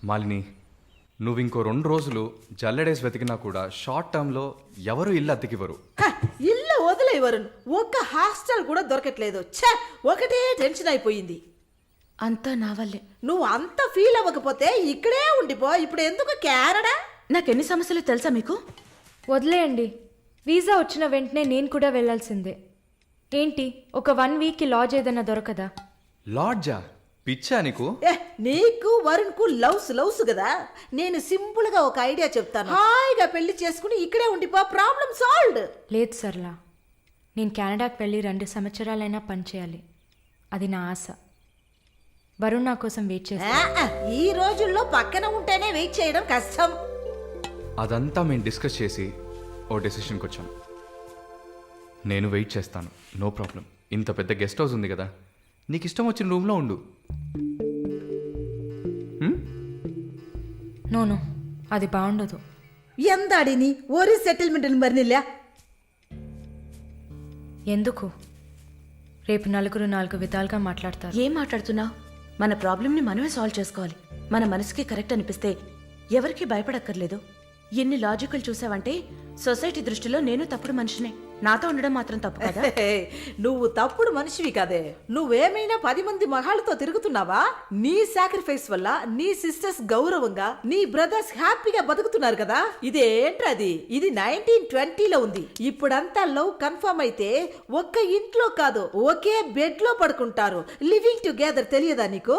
మాలిని, నువ్వు ఇంకో 2 రోజులు జల్లెడేసి వెతికినా కూడా షార్ట్ టర్మ్లో ఎవరు ఇల్లు అద్దెకివ్వరు. ఇల్లు వదిలే వరుణ్, ఒక్క హాస్టల్ కూడా దొరకట్లేదు. ఛ, ఒకటే టెన్షన్ అయిపోయింది. అంతా నా వల్లే. నువ్వు అంత ఫీల్ అవ్వకపోతే ఇక్కడే ఉండిపో. ఇప్పుడు ఎందుకు కెనడా? నాకెన్ని సమస్యలు తెలుసా మీకు? వదిలేయండి. వీసా వచ్చిన వెంటనే నేను కూడా వెళ్ళాల్సిందే. ఏంటి, ఒక 1 వీక్కి లాడ్జ్ ఏదైనా దొరకదా? లాడ్జా? పిచ్చా నీకు? నీకు వరుణ్కు లవ్స్ కదా. నేను సింపుల్ గా ఒక ఐడియా చెప్తాను. హాయిగా పెళ్లి చేసుకుని ఇక్కడే ఉండిపో. Problem solved. లేదు సర్లా, నేను కెనడాకి వెళ్ళి 2 సంవత్సరాలైనా పనిచేయాలి. అది నా ఆశ. వరుణ్ నా కోసం వెయిట్ చేస్తా. ఈ రోజుల్లో పక్కన ఉంటేనే వెయిట్ చేయడం కష్టం. అదంతా మేము డిస్కస్ చేసి ఓ డెసిషన్కి వచ్చాం. నేను వెయిట్ చేస్తాను, నో ప్రాబ్లం. ఇంత పెద్ద గెస్ట్ హౌస్ ఉంది కదా, నీకు ఇష్టం వచ్చిన రూమ్లో ఉండు. నో, అది బాగుండదు. ఎందాడిని ఓరి సెటిల్మెంట్ మరినిల్లా. ఎందుకు? రేపు నలుగురు 4 విధాలుగా మాట్లాడతారు. ఏం మాట్లాడుతున్నావు? మన ప్రాబ్లంని మనమే సాల్వ్ చేసుకోవాలి. మన మనసుకి కరెక్ట్ అనిపిస్తే ఎవరికి భయపడక్కర్లేదు. ఎన్ని లాజికల్ చూసావంటే సొసైటీ దృష్టిలో నేను తప్పుడు మనిషినే. నాతో ఉండడం మాత్రం తప్పు కదా? నువ్వు తప్పుడు మనిషివి కదే. నువ్వేమైనా 10 మంది మగాళ్ళతో తిరుగుతున్నావా? నీ సాక్రిఫైస్ వల్ల నీ సిస్టర్స్ గౌరవంగా, నీ బ్రదర్స్ హ్యాపీగా బతుకుతున్నారు కదా. ఇదేంట్రది? ఇది 1920లో ఉంది. ఇప్పుడంతా లవ్ కన్ఫర్మ్ అయితే ఒక్క ఇంట్లో కాదు, ఒకే బెడ్ లో పడుకుంటారు. లివింగ్ టుగెదర్ తెలియదా నీకు?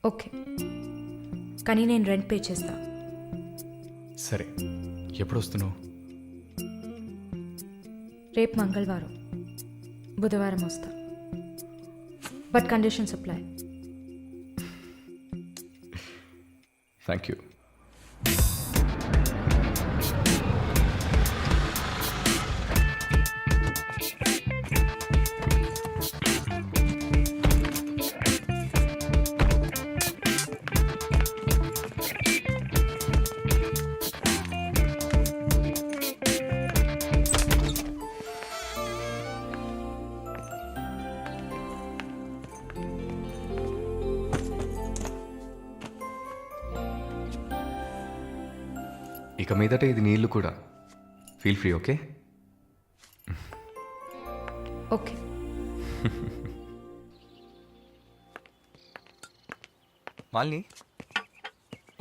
ఓకే, కానీ నేను రెంట్ పే చేస్తా. సరే, ఎప్పుడు వస్తున్నావు? రేపు మంగళవారం, బుధవారం వస్తా. But conditions apply. Thank you. ఇక మీదట ఇది నీళ్ళు కూడా. Feel free. Okay okay. Malini,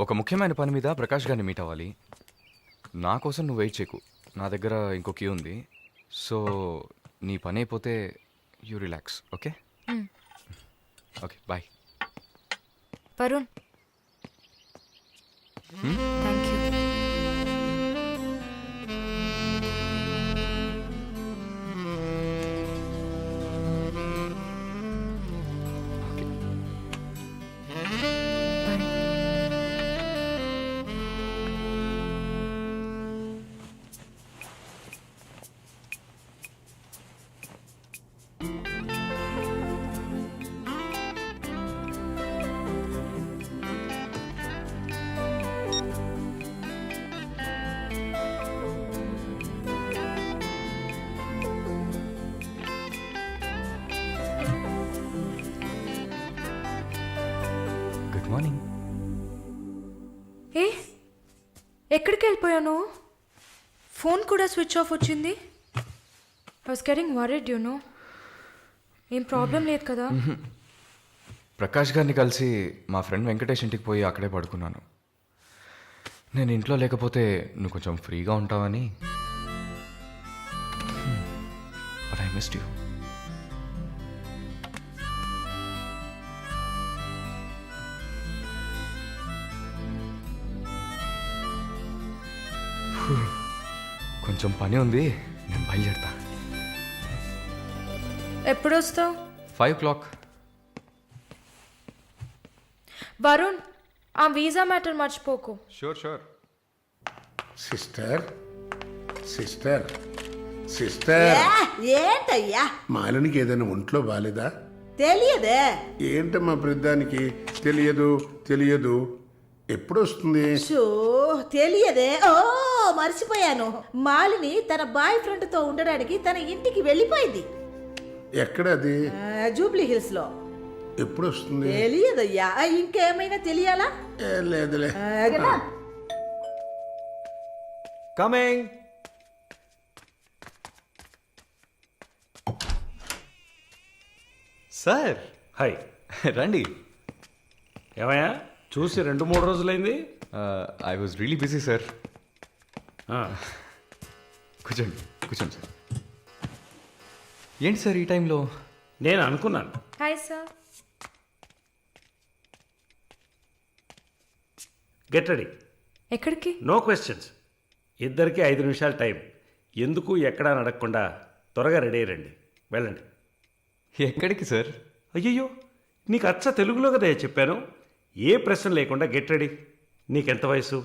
ఒక ముఖ్యమైన పని మీద ప్రకాష్ గారిని మీట్ అవ్వాలి. నా కోసం నువ్వు వెయిట్ చేయకు. నా దగ్గర ఇంకో క్యూ ఉంది. సో నీ పని అయిపోతే you relax. Okay okay, bye. Varun, thank you. Good morning. ఏ, ఎక్కడికి వెళ్ళిపోయాను? ఫోన్ కూడా స్విచ్ ఆఫ్ వచ్చింది. I was getting worried, you know. ఏం ప్రాబ్లం లేదు కదా? ప్రకాష్ గారిని కలిసి మా ఫ్రెండ్ వెంకటేష్ ఇంటికి పోయి అక్కడే పడుకున్నాను. నేను ఇంట్లో లేకపోతే నువ్వు కొంచెం ఫ్రీగా ఉంటావని. But I missed you. కొంచెం పని ఉంది, నేను బయలుదేరుతా. ఎప్పుడు వస్తావు? 5 o'clock. వరుణ్, ఆ వీసా మ్యాటర్ మర్చిపోకు. షూర్. సిస్టర్ సిస్టర్ సిస్టర్ ఏంటయ్యా? మాలినికి ఏదైనా ఒంట్లో బాలేదా? తెలియదే. ఏంటమ్మా ప్రతిదానికి తెలియదు. ఎప్పుడు వస్తుంది? షో, తెలియదే. ఓ, మర్చిపోయాను. మాలిని తన బాయ్ ఫ్రెండ్ తో ఉండడానికి తన ఇంటికి వెళ్ళిపోయింది. ఎక్కడ అది? జూబ్లీ హిల్స్ లో. ఎప్పుడు వస్తుంది? తెలియదయ్యా. ఇంకేమైనా తెలియాలా? లేదులే. కదా? కమింగ్. Sir hi. రండి. ఏమయ్యా చూసి 2-3 రోజులైంది. I was really busy sir. ఆ, కూర్చోండి కూర్చోండి సార్. ఏంటి సార్ ఈ టైంలో? నేను అనుకున్నాను. Hi sir. Get ready. ఎక్కడికి? No questions. ఇద్దరికి 5 నిమిషాలు టైం. ఎందుకు ఎక్కడా నడకకుండా త్వరగా రెడీ అయ్యండి. వెళ్ళండి. ఎక్కడికి సార్? అయ్యయ్యో, నీకు అచ్చ తెలుగులో కదా చెప్పాను. ఏ ప్రశ్న లేకుండా గెట్ రెడీ. నీకెంత వయసు?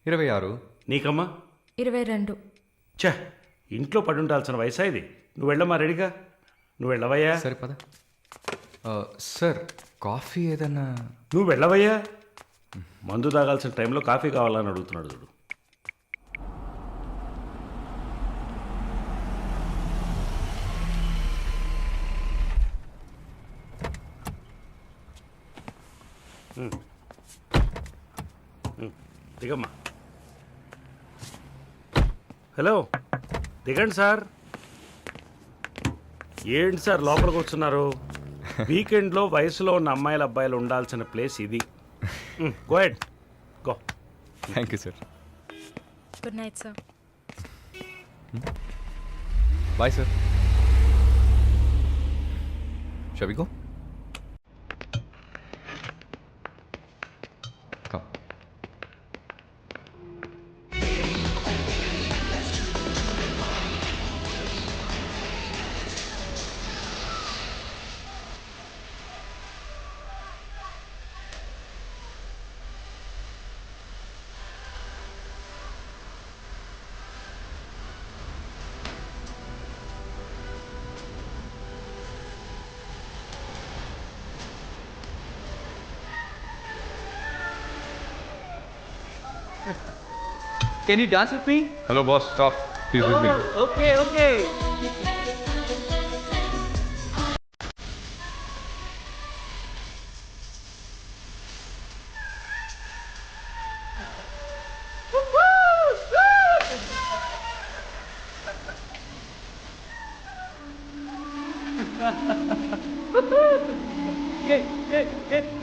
26. నీకమ్మా? 22. ఛ, ఇంట్లో పడి ఉండాల్సిన వయసా ఇది? నువ్వు వెళ్ళమ్మా, రెడీగా. నువ్వు వెళ్ళవయ్యా. సరే పద. సార్ కాఫీ ఏదన్నా? నువ్వు వెళ్ళవయ్యా. మందు తాగాల్సిన టైంలో కాఫీ కావాలని అడుగుతున్నాడు చూడు. దిగమ్మా. హలో, దిగండి సార్. ఏంటి సార్ లోపలికి వస్తున్నారు? వీకెండ్లో వయసులో ఉన్న అమ్మాయిల అబ్బాయిలు ఉండాల్సిన ప్లేస్ ఇది. Go head, go. Thank you sir. Good night sir. Bye sir. Shall we go? Come. Can you dance with me? Hello boss, stop. Please with me. Okay, okay.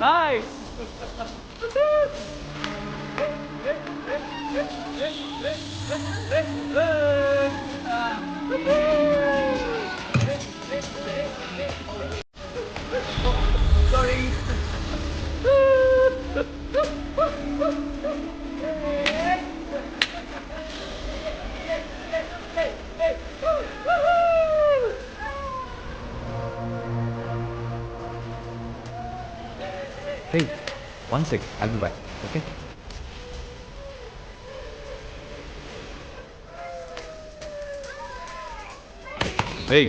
Nice. Sorry. Hey, one sec. I'll be back. Okay? Hey,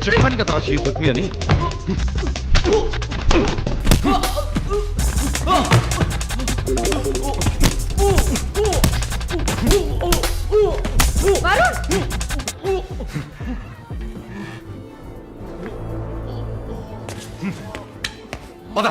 చెప్పాను కదా she's with me అని. పద.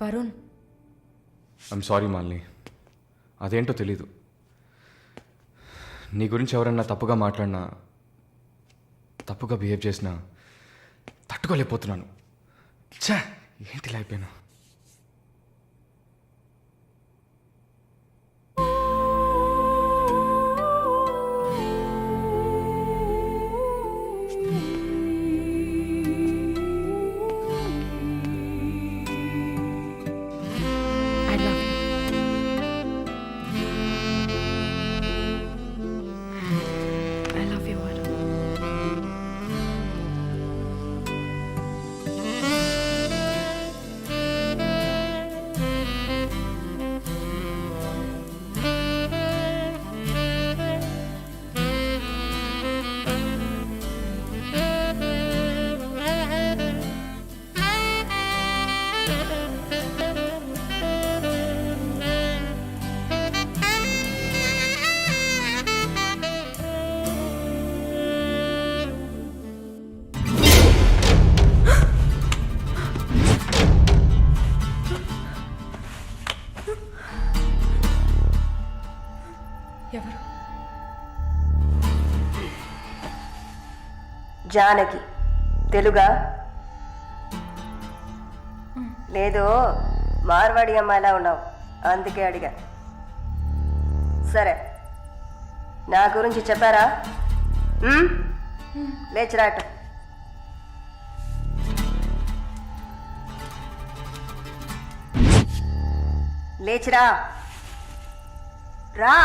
Varun, I'm sorry Malini. అదేంటో తెలీదు. నీ గురించి ఎవరన్నా తప్పుగా మాట్లాడినా, తప్పుగా బిహేవ్ చేసినా తట్టుకోలేకపోతున్నాను. ఛా, ఏంటిలా అయిపోయాను. I love you. I love you, Varun. Janaki తెలుగా లేదు మార్వాడి అమ్మాయిలా ఉన్నావు అందుకే అడిగా. సరే నా గురించి చెప్పారా? లేచిరాట. లేచిరా రా.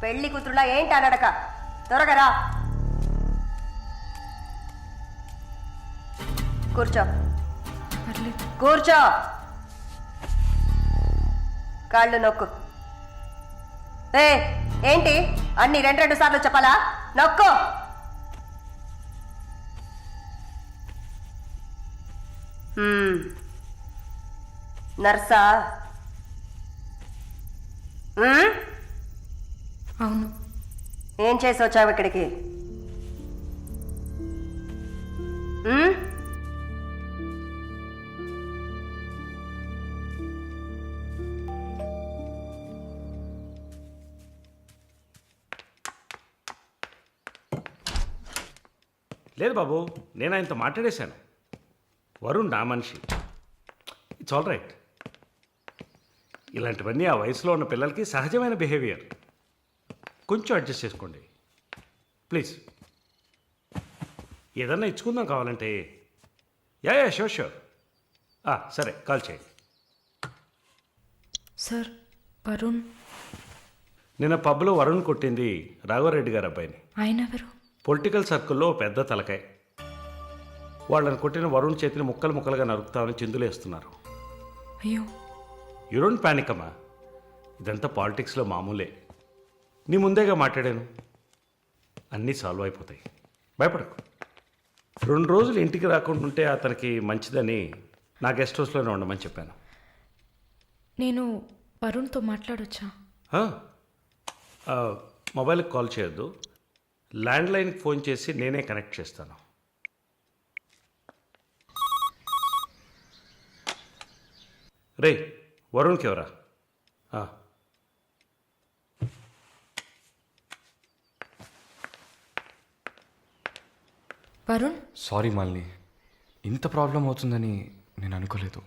పెళ్లి కూతురులా ఏంటి అనడక, త్వరగా రా. కూర్చో పర్లేదు. కూర్చో. కాళ్ళు నొక్కు. ఏంటి అన్ని రెండు సార్లు చెప్పాలా? నొక్కు. నర్సా? అవును. ఏం చేసి వచ్చావు ఇక్కడికి? లేదు బాబు, నేను ఆయనతో మాట్లాడేశాను. వరుణ్ నా మనిషి. It's all right. ఇలాంటివన్నీ ఆ వయసులో ఉన్న పిల్లలకి సహజమైన బిహేవియర్. కొంచెం అడ్జస్ట్ చేసుకోండి ప్లీజ్. ఏదన్నా ఇచ్చుకుందాం కావాలంటే. Yeah sure sure. సరే కాల్ చేయండి. సార్ వరుణ్. నిన్న పబ్లో వరుణ్ కొట్టింది రాఘవరెడ్డి గారు అబ్బాయిని. ఆయన ఎవరు? పొలిటికల్ సర్కిల్లో పెద్ద తలకాయ. వాళ్ళని కొట్టిన వరుణ్ చేతిని ముక్కలు ముక్కలుగా నరుకుతామని చిందులేస్తున్నారు. అయ్యో. యూ డోంట్ ప్యానిక్ అమ్మా. ఇదంతా పాలిటిక్స్లో మామూలే. నీ ముందేగా మాట్లాడాను. అన్నీ సాల్వ్ అయిపోతాయి, భయపడకు. 2 రోజులు ఇంటికి రాకుండా ఉంటే అతనికి మంచిదని నా గెస్ట్ హౌస్లోనే ఉండమని చెప్పాను. నేను వరుణ్తో మాట్లాడొచ్చా? మొబైల్కి కాల్ చేయొద్దు. ల్యాండ్లైన్కి ఫోన్ చేసి నేనే కనెక్ట్ చేస్తాను. రే వరుణ్కి ఎవరా? వరుణ్. సారీ మాలిని, ఇంత ప్రాబ్లం అవుతుందని నేను అనుకోలేదు.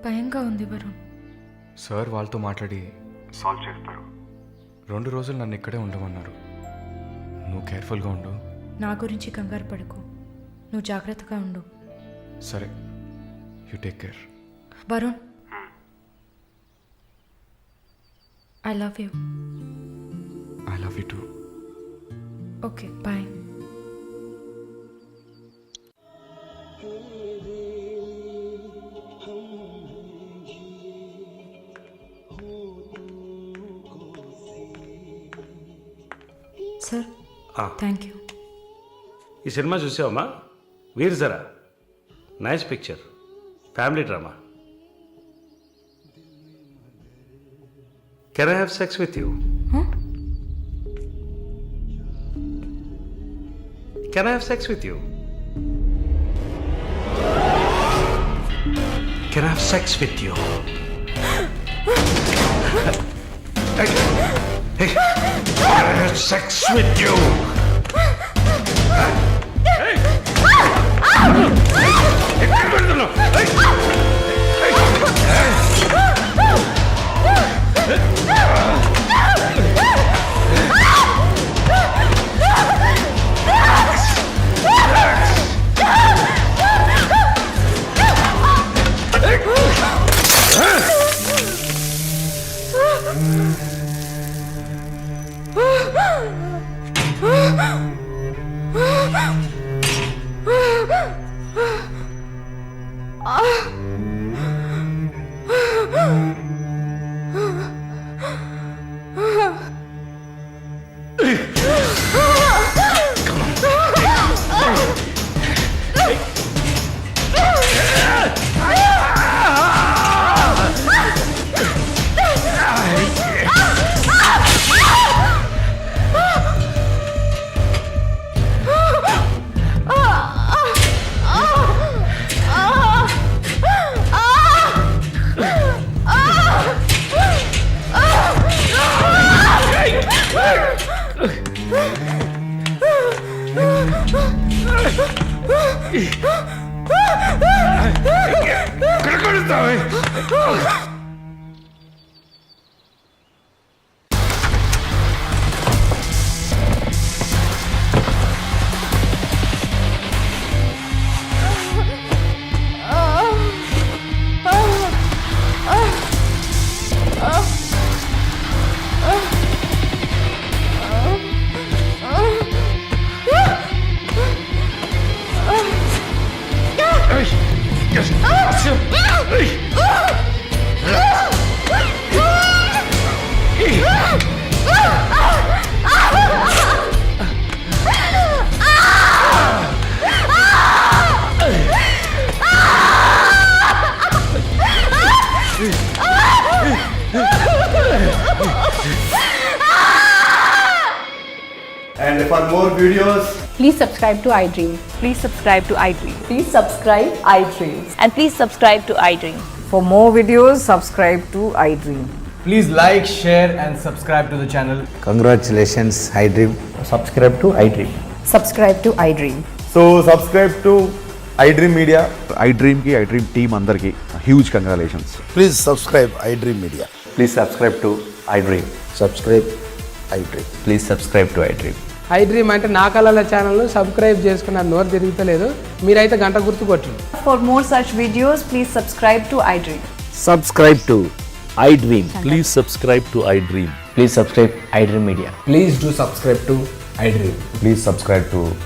భయంగా ఉంది వరుణ్. సార్ వాళ్ళతో మాట్లాడి సాల్వ్ చేస్తారు. 2 రోజులు నన్ను ఇక్కడే ఉండమన్నారు. నువ్వు కేర్ఫుల్గా ఉండు. నా గురించి కంగారు పడకు, నువ్వు జాగ్రత్తగా ఉండు. సరే, you take care. Varun, I love you. I love you too. Okay bye. Sir thank you. ఈ సినిమా చూసావమ్మా? Veer Zaara. Nice picture, family drama. Can I have sex with you? Can I have sex with you? Can I have sex with you? Hey, can I have sex with you? Hey! ఎక్కడ కొడుతావే? And for more videos, Please subscribe to iDream. Please subscribe to iDream. Please subscribe iDream. And please subscribe to iDream. For more videos, subscribe to iDream. please like, share, and subscribe to the channel. Congratulations, iDream. Subscribe to iDream. Subscribe to iDream. So subscribe to iDream Media. iDream ki iDream team andarki huge congratulations. Please subscribe iDream Media. Please subscribe to iDream. Subscribe iDream. Please subscribe to iDream. iDream అంటే నా కళల channel subscribe చేసుకున్న నోరు తిరుగుతలేదు మీరైతే గంట గుర్తు కొట్టండి. For more such videos, please subscribe to iDream. Subscribe to iDream. Please subscribe to iDream. Please subscribe iDream Media. Please do subscribe to iDream. Please subscribe to